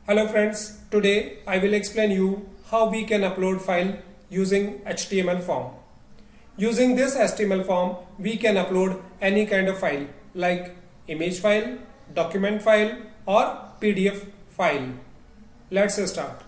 Hello friends, today I will explain you how we can upload file using HTML form. Using this HTML form, we can upload any kind of file like image file, document file or PDF file. Let's start.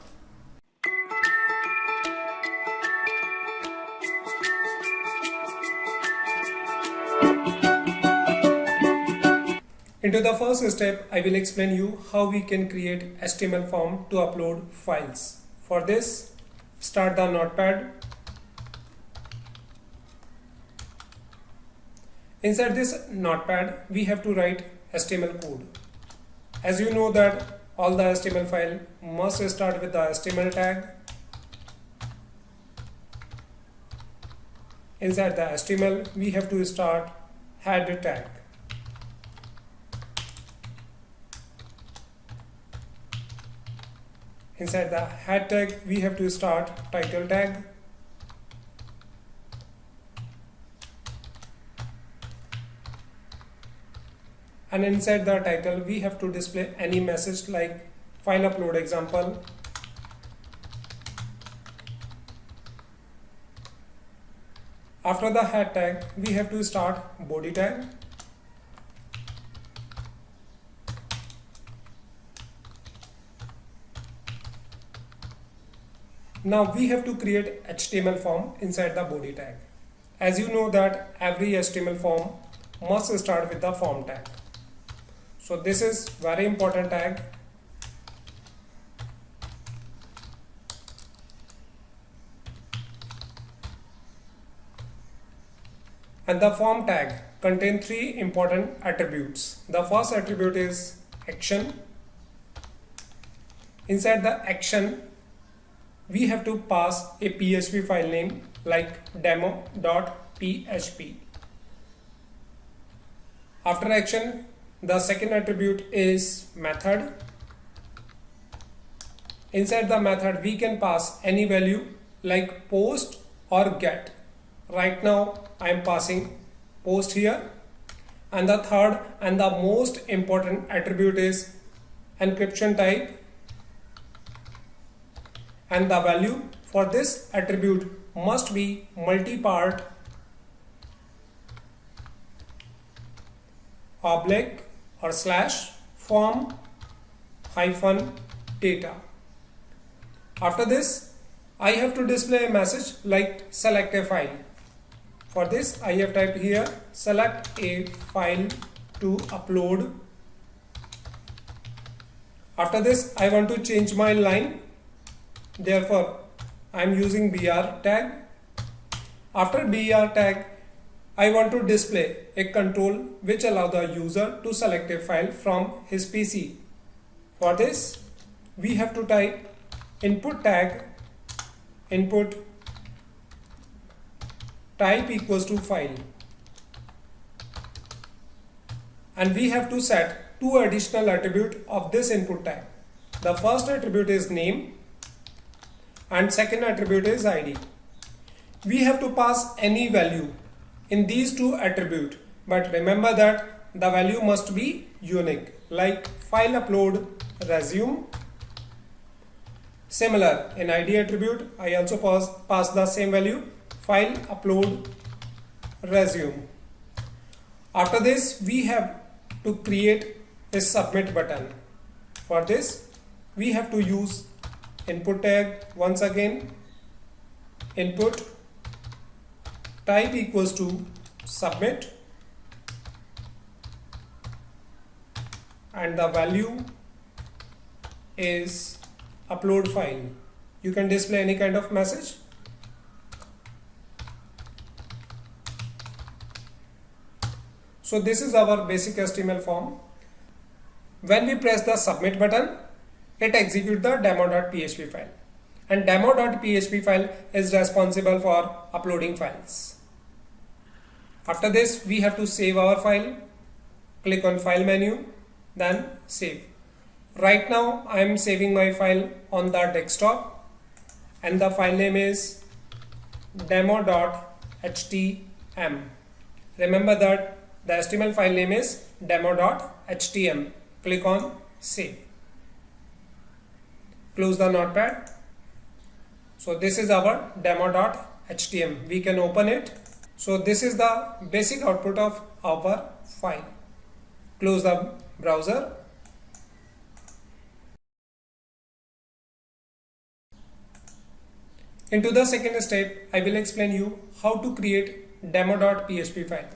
Into the first step, I will explain you how we can create HTML form to upload files. For this, start the notepad. Inside this notepad, we have to write HTML code. As you know that all the HTML file must start with the HTML tag. Inside the HTML, we have to start head tag. Inside the head tag, we have to start title tag. And inside the title, we have to display any message like file upload example. After the head tag, we have to start body tag. Now we have to create HTML form inside the body tag. As you know that every HTML form must start with the form tag. So this is very important tag. And the form tag contains three important attributes. The first attribute is action. Inside the action, we have to pass a PHP file name like demo.php. After action, the second attribute is method. Inside the method, we can pass any value like post or get. Right now, I am passing post here. And the third and the most important attribute is encryption type. And the value for this attribute must be multi-part oblique or slash form hyphen data. After this, I have to display a message like select a file. For this, I have typed here select a file to upload. After this, I want to change my line. Therefore, I am using BR tag. After BR tag, I want to display a control which allows the user to select a file from his PC. For this, we have to type input tag, input type equals to file. And we have to set two additional attributes of this input tag. The first attribute is name. And second attribute is ID. We have to pass any value in these two attributes, but remember that the value must be unique, like file upload resume. Similar, in ID attribute, I also pass the same value, file upload resume. After this, we have to create a submit button. For this, we have to use input tag once again, input type equals to submit, and the value is upload file. You can display any kind of message. So this is our basic HTML form. When we press the submit button, it executes the demo.php file, and demo.php file is responsible for uploading files. After this, we have to save our file. Click on file menu, then save. Right now, I am saving my file on the desktop, and the file name is demo.htm. Remember that the HTML file name is demo.htm. Click on save. Close the notepad. So this is our demo.htm. We can open it. So this is the basic output of our file. Close the browser. Into the second step, I will explain you how to create demo.php file.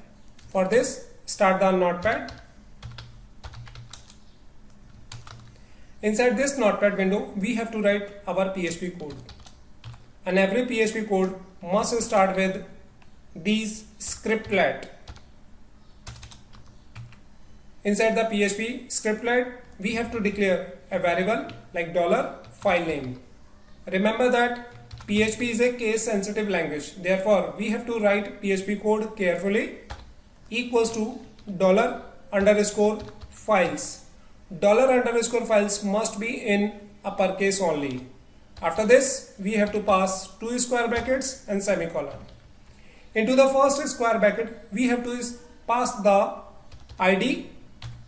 For this, start the notepad. Inside this notepad window, we have to write our PHP code. And every PHP code must start with these scriptlet. Inside the PHP scriptlet, we have to declare a variable like $filename. Remember that PHP is a case sensitive language. Therefore, we have to write PHP code carefully. Equals to $_files. $_ must be in uppercase only. After this, we have to pass 2 square brackets and semicolon. Into the first square bracket, we have to pass the ID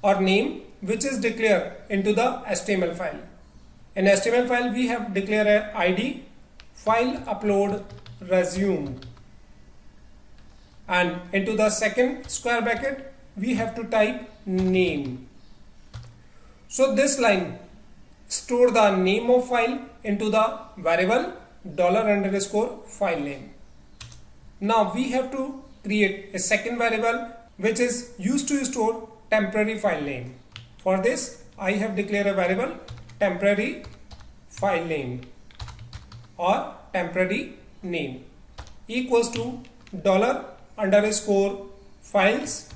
or name which is declared into the HTML file. In HTML file, we have declared a ID, file upload resume. And into the second square bracket, we have to type name. So this line store the name of file into the variable $_filename. Now we have to create a second variable which is used to store temporary file name. For this, I have declared a variable temporary file name or temporary name equals to $_files.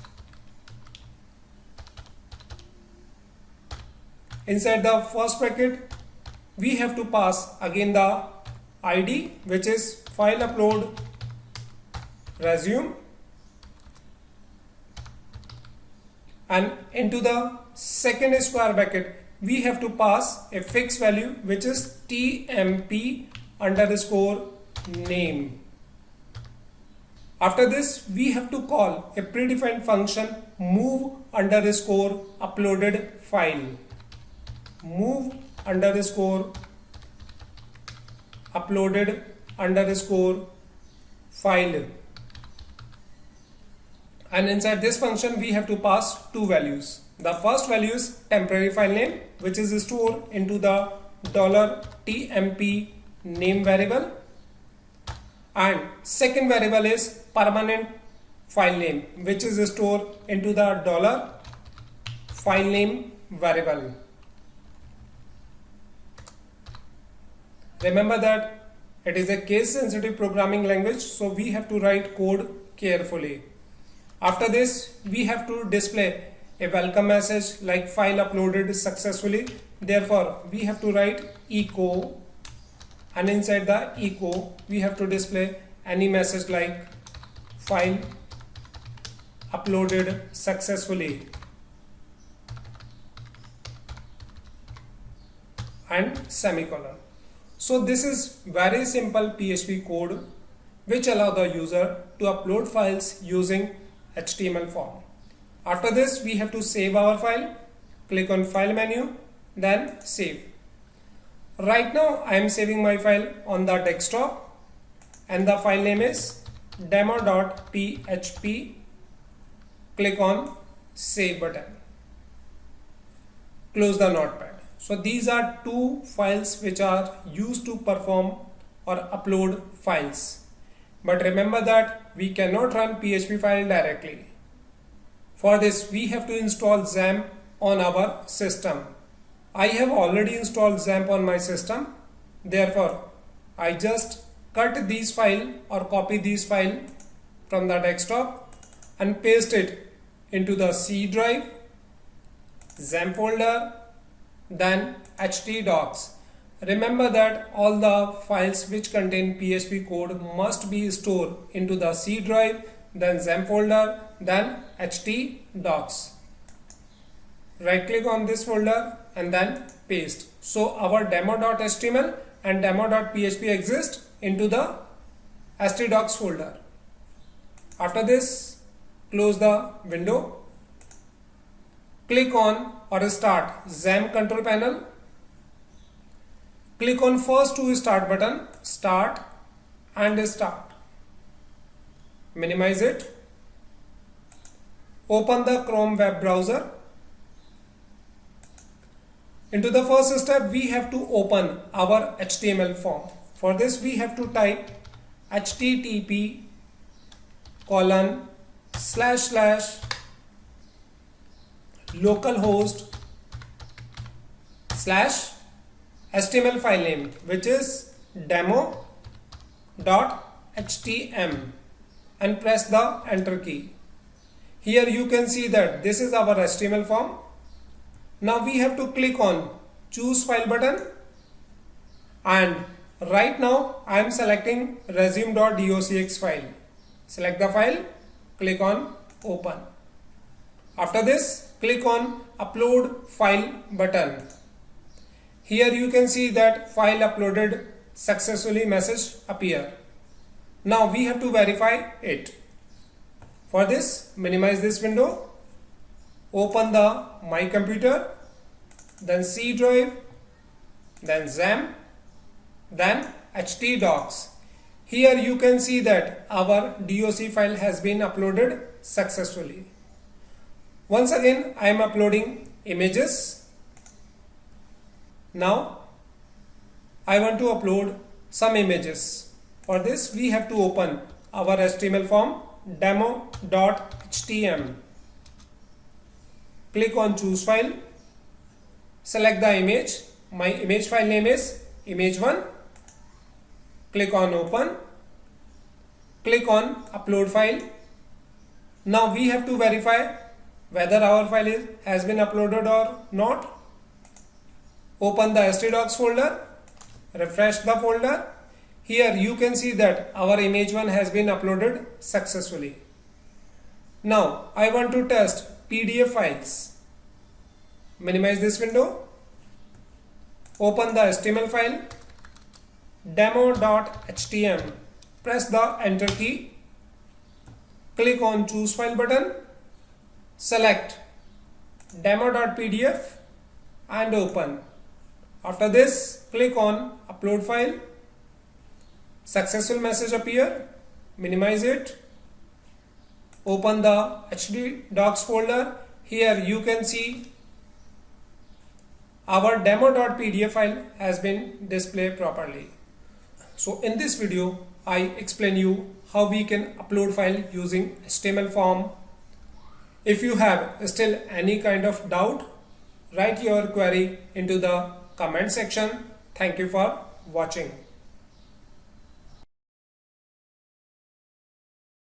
Inside the first bracket, we have to pass again the ID which is file upload resume, and into the second square bracket we have to pass a fixed value which is TMP_name. After this, we have to call a predefined function move_uploaded file. Move_uploaded_file. And inside this function, we have to pass two values. The first value is temporary file name, which is stored into the $TMP name variable. And second variable is permanent file name, which is stored into the $filename variable. Remember that it is a case sensitive programming language, so we have to write code carefully. After this, we have to display a welcome message like file uploaded successfully. Therefore, we have to write echo, and inside the echo, we have to display any message like file uploaded successfully and semicolon. So this is very simple PHP code which allow the user to upload files using HTML form. After this, we have to save our file. Click on file menu, then save. Right now I am saving my file on the desktop and the file name is demo.php. Click on save button. Close the notepad. So these are two files which are used to perform or upload files. But remember that we cannot run PHP file directly. For this, we have to install XAMPP on our system. I have already installed XAMPP on my system. Therefore, I just cut these file or copy these file from the desktop and paste it into the C drive, XAMPP folder, then htdocs. Remember that all the files which contain PHP code must be stored into the C drive, then XAMPP folder, then htdocs. Right click on this folder and then paste. So our demo.html and demo.php exist into the htdocs folder. After this, close the window. Click on or start XAMPP control panel. Click on first to start button, start and start. Minimize it. Open the Chrome web browser. Into the first step, we have to open our HTML form. For this, we have to type http://localhost/HTML file name, which is demo.htm, and press the enter key. Here you can see that this is our HTML form. Now we have to click on choose file button, and right now I am selecting resume.docx file. Select the file, click on open. After this, click on upload file button. Here you can see that file uploaded successfully message appear. Now we have to verify it. For this, minimize this window, open the My Computer, then C drive, then XAMPP, then htdocs. Here you can see that our doc file has been uploaded successfully. Once again, I am uploading images. Now I want to upload some images. For this, we have to open our HTML form demo.htm. Click on choose file, select the image. My image file name is image1. Click on open, click on upload file. Now we have to verify whether our file has been uploaded or not. Open the htdocs folder, refresh the folder. Here you can see that our image1 has been uploaded successfully. Now I want to test PDF files. Minimize this window, open the HTML file demo.htm, press the enter key, click on choose file button, select demo.pdf and open. After this, click on upload file. Successful message appear. Minimize it. Open the htdocs folder. Here you can see our demo.pdf file has been displayed properly. So in this video, I explain you how we can upload file using HTML form. If you have still any kind of doubt, write your query into the comment section. Thank you for watching.